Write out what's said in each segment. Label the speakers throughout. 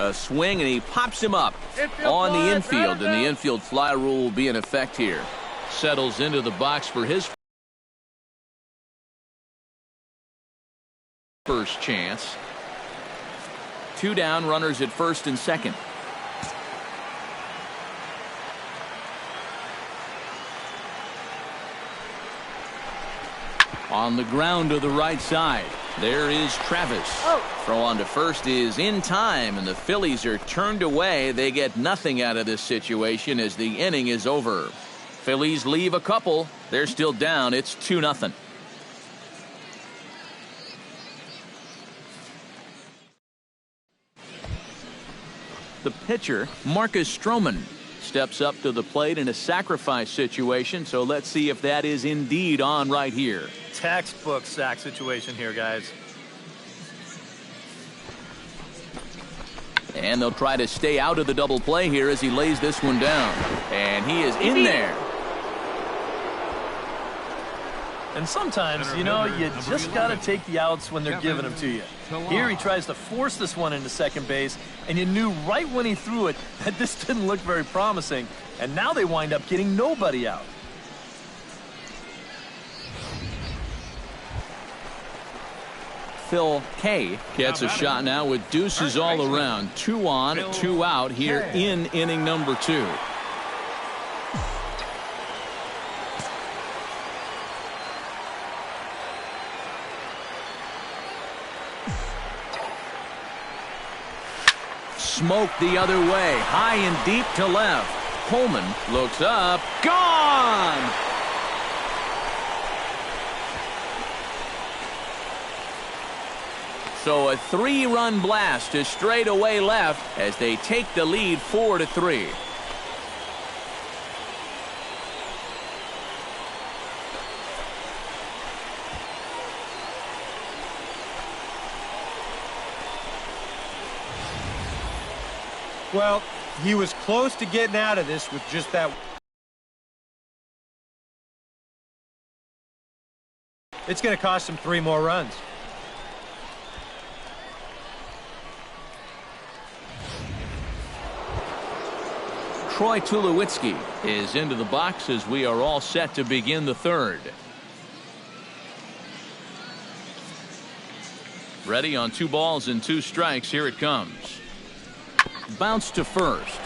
Speaker 1: A swing, and he pops him up on the infield, and the infield fly rule will be in effect here. Settles into the box for his first chance. 2 down, runners at first and second. On the ground to the right side, there is Travis. Throw on to first is in time, and the Phillies are turned away. They get nothing out of this situation as the inning is over. Phillies leave a couple. They're still down. It's 2-0. The pitcher, Marcus Stroman, steps up to the plate in a sacrifice situation, so let's see if that is indeed on right here.
Speaker 2: Textbook sack situation here, guys.
Speaker 1: And they'll try to stay out of the double play here as he lays this one down. And he is in there.
Speaker 2: And sometimes, you know, you just got to take the outs when they're giving them to you. Here he tries to force this one into second base, and you knew right when he threw it that this didn't look very promising. And now they wind up getting nobody out.
Speaker 1: Phil Kay gets a shot now with deuces all around. 2 on, 2 out here in inning number 2. Smoked the other way, high and deep to left. Coleman looks up, gone! So a 3-run blast to straightaway left as they take the lead 4-3.
Speaker 3: Well, he was close to getting out of this with just that. It's going to cost him 3 more runs.
Speaker 1: Troy Tulowitzki is into the box as we are all set to begin the third. Ready on 2 balls and 2 strikes. Here it comes. Bounce to first.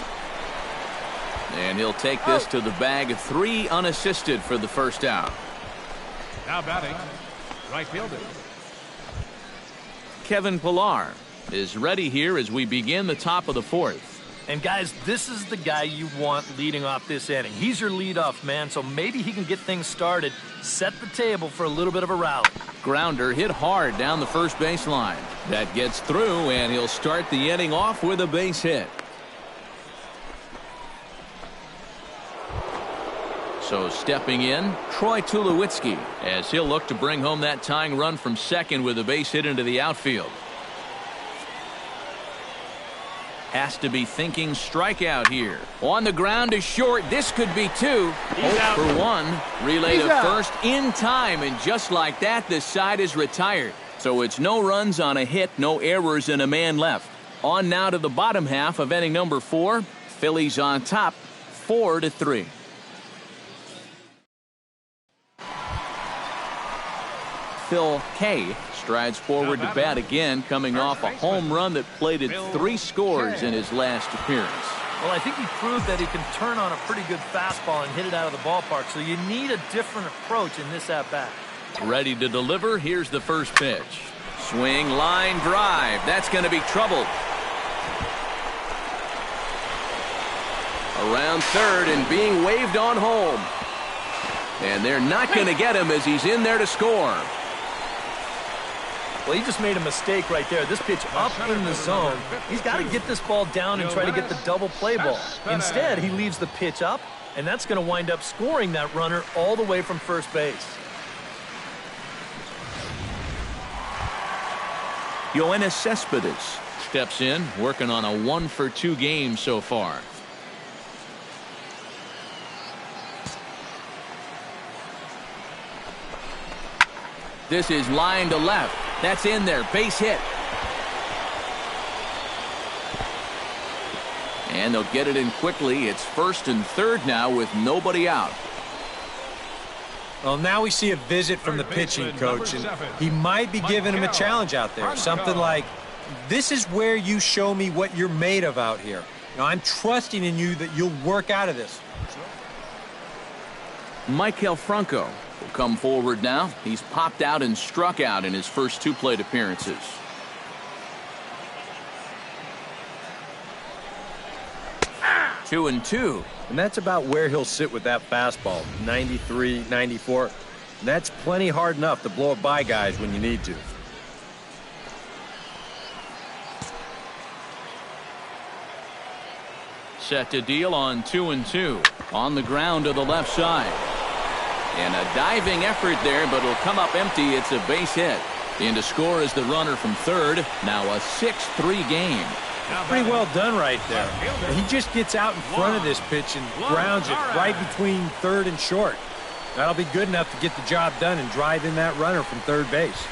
Speaker 1: And he'll take this to the bag of 3 unassisted for the first out.
Speaker 4: Now batting, right fielder.
Speaker 1: Kevin Pillar is ready here as we begin the top of the 4th.
Speaker 2: And guys, this is the guy you want leading off this inning. He's your leadoff man, so maybe he can get things started, set the table for a little bit of a rally.
Speaker 1: Grounder hit hard down the first baseline. That gets through, and he'll start the inning off with a base hit. So stepping in, Troy Tulowitzki, as he'll look to bring home that tying run from second with a base hit into the outfield. Has to be thinking strikeout here. On the ground is short. This could be 2. Hope for 1. Relay to first in time, and just like that, the side is retired. So it's no runs on a hit, no errors, and a man left. On now to the bottom half of inning number 4. Phillies on top, 4-3. Phil Kay strides forward to bat again, coming off a home run that plated 3 scores in his last appearance.
Speaker 2: Well, I think he proved that he can turn on a pretty good fastball and hit it out of the ballpark, so you need a different approach in this at-bat.
Speaker 1: Ready to deliver. Here's the first pitch. Swing, line drive. That's going to be trouble. Around third and being waved on home. And they're not going to get him as he's in there to score.
Speaker 2: Well, he just made a mistake right there. This pitch up in the zone. He's got to get this ball down and try to get the double play ball. Instead, he leaves the pitch up, and that's going to wind up scoring that runner all the way from first base.
Speaker 1: Yoenis Cespedes steps in, working on a 1-for-2 game so far. This is line to left. That's in there. Base hit. And they'll get it in quickly. It's 1st and 3rd now with nobody out.
Speaker 3: Well, now we see a visit from the pitching coach, and he might be giving him a challenge out there. Something like, this is where you show me what you're made of out here. I'm trusting in you that you'll work out of this.
Speaker 1: Maikel Franco will come forward now. He's popped out and struck out in his first 2 plate appearances. Two and two.
Speaker 3: And that's about where he'll sit with that fastball, 93, 94. That's plenty hard enough to blow it by guys when you need to.
Speaker 1: Set to deal on 2 and 2. On the ground to the left side. And a diving effort there, but it'll come up empty. It's a base hit. In to score is the runner from 3rd. Now a 6-3 game.
Speaker 3: Pretty well done right there. He just gets out in front of this pitch and grounds it right between 3rd and short. That'll be good enough to get the job done and drive in that runner from 3rd base.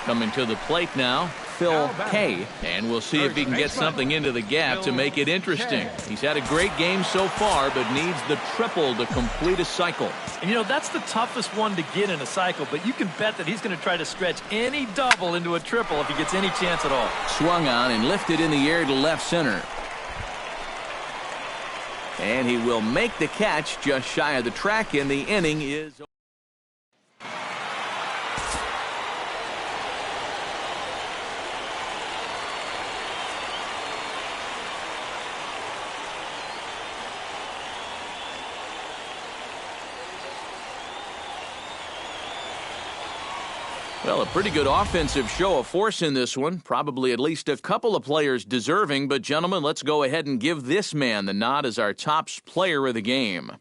Speaker 1: Coming to the plate now, Phil Kay, and we'll see if he can get something into the gap to make it interesting. He's had a great game so far, but needs the triple to complete a cycle.
Speaker 2: And you know, that's the toughest one to get in a cycle, but you can bet that he's going to try to stretch any double into a triple if he gets any chance at all.
Speaker 1: Swung on and lifted in the air to left center. And he will make the catch just shy of the track, and the inning is over. Well, a pretty good offensive show of force in this one. Probably at least a couple of players deserving. But, gentlemen, let's go ahead and give this man the nod as our top player of the game.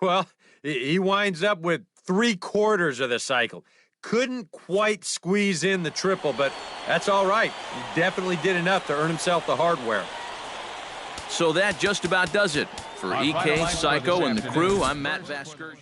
Speaker 3: Well, he winds up with 3/4 of the cycle. Couldn't quite squeeze in the triple, but that's all right. He definitely did enough to earn himself the hardware.
Speaker 1: So that just about does it. For EK, Psycho, and the crew, I'm Matt Vasgersian.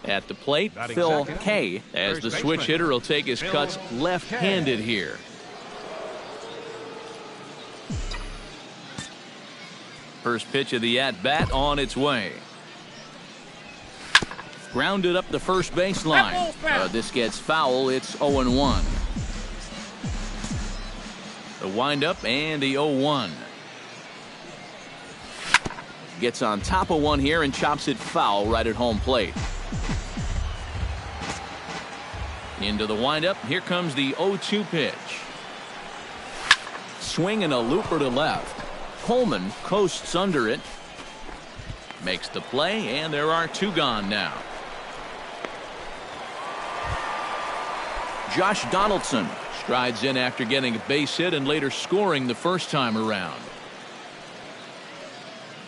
Speaker 1: At the plate, Phil Kay, as the switch hitter will take his cuts left-handed here. First pitch of the at-bat on its way. Grounded up the first baseline. This gets foul. It's 0-1. The windup and the 0-1. Gets on top of one here and chops it foul right at home plate. Into the windup. Here comes the 0-2 pitch. Swing and a looper to left. Coleman coasts under it. Makes the play, and there are 2 gone now. Josh Donaldson strides in after getting a base hit and later scoring the first time around.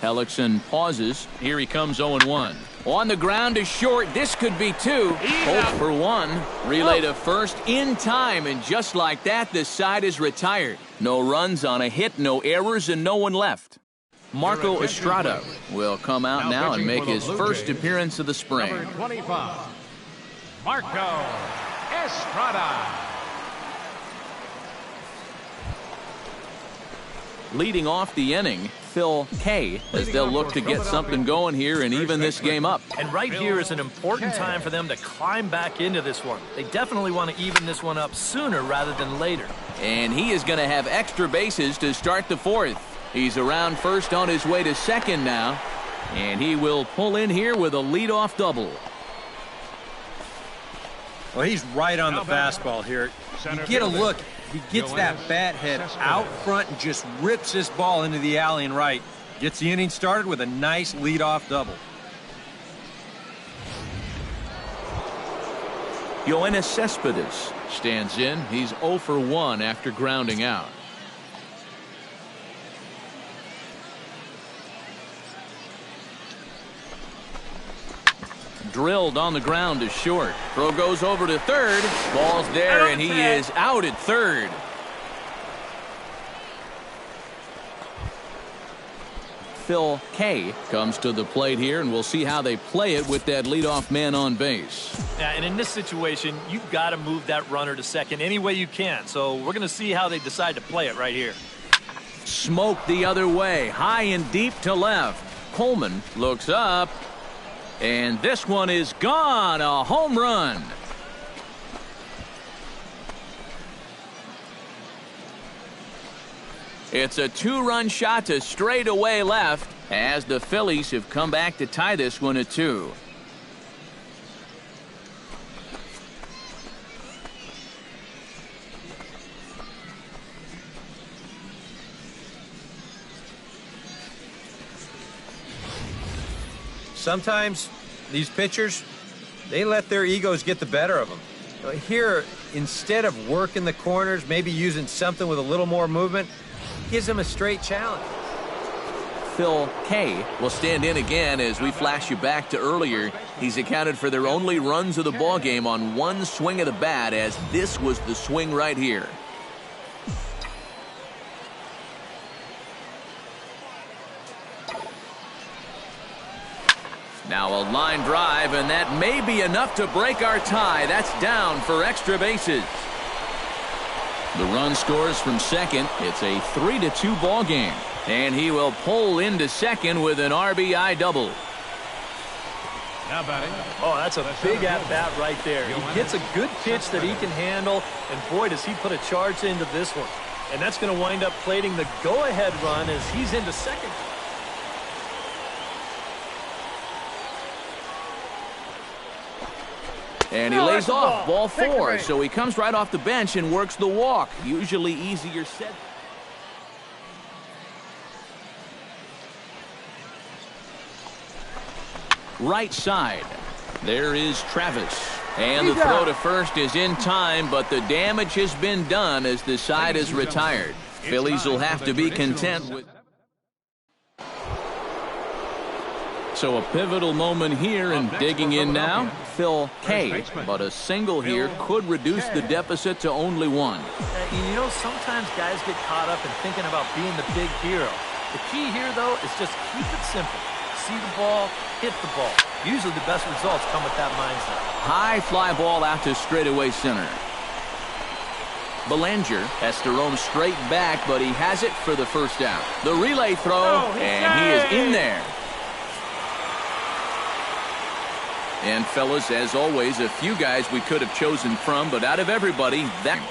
Speaker 1: Hellickson pauses. Here he comes 0-1. On the ground is short. This could be 2. Hope for 1. Relay to first in time, and just like that, the side is retired. No runs on a hit, no errors, and no one left. Marco Estrada will come out now and make his first appearance of the spring.
Speaker 4: Number 25, Marco Estrada.
Speaker 1: leading off the inning, Phil Kay, as they'll look to get something going here and even this game up.
Speaker 2: And right here is an important time for them to climb back into this one. They definitely want to even this one up sooner rather than later.
Speaker 1: And he is going to have extra bases to start the fourth. He's around first on his way to second now, and he will pull in here with a leadoff double.
Speaker 3: Well, he's right on the fastball here. You get a look. He gets that bat head out front and just rips this ball into the alley and right. Gets the inning started with a nice leadoff double.
Speaker 1: Yoenis Cespedes stands in. He's 0 for 1 after grounding out. Drilled on the ground to short. Throw goes over to third. Ball's there, and he is out at third. Phil Kay comes to the plate here, and we'll see how they play it with that leadoff man on base.
Speaker 2: Yeah, and in this situation, you've got to move that runner to second any way you can. So we're going to see how they decide to play it right here.
Speaker 1: Smoke the other way, high and deep to left. Coleman looks up. And this one is gone, a home run. It's a 2-run shot to straightaway left as the Phillies have come back to tie this one at 2.
Speaker 3: Sometimes these pitchers, they let their egos get the better of them. Here, instead of working the corners, maybe using something with a little more movement, gives them a straight challenge.
Speaker 1: Phil Kay will stand in again as we flash you back to earlier. He's accounted for their only runs of the ballgame on one swing of the bat, as this was the swing right here. Now a line drive, and that may be enough to break our tie. That's down for extra bases. The run scores from second. It's a 3-2 ball game, and he will pull into second with an RBI double.
Speaker 4: Now batting.
Speaker 2: Oh, that's a big at-bat right there. He gets a good pitch that he can handle, and boy, does he put a charge into this one. And that's going to wind up plating the go-ahead run as he's into second.
Speaker 1: And he lays off ball 4, so he comes right off the bench and works the walk. Usually easier said. Right side. There is Travis. And the throw to first is in time, but the damage has been done as the side is retired. Phillies will have to be content with. So a pivotal moment here, and digging in now, Phil Kay. But a single here could reduce the deficit to only 1.
Speaker 2: You know, sometimes guys get caught up in thinking about being the big hero. The key here, though, is just keep it simple. See the ball, hit the ball. Usually the best results come with that mindset.
Speaker 1: High fly ball out to straightaway center. Belanger has to roam straight back, but he has it for the first out. The relay throw, and he is in there. And fellas, as always, a few guys we could have chosen from, but out of everybody, that.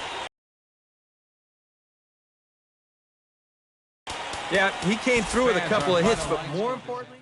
Speaker 3: Yeah, he came through with a couple of hits, but more importantly,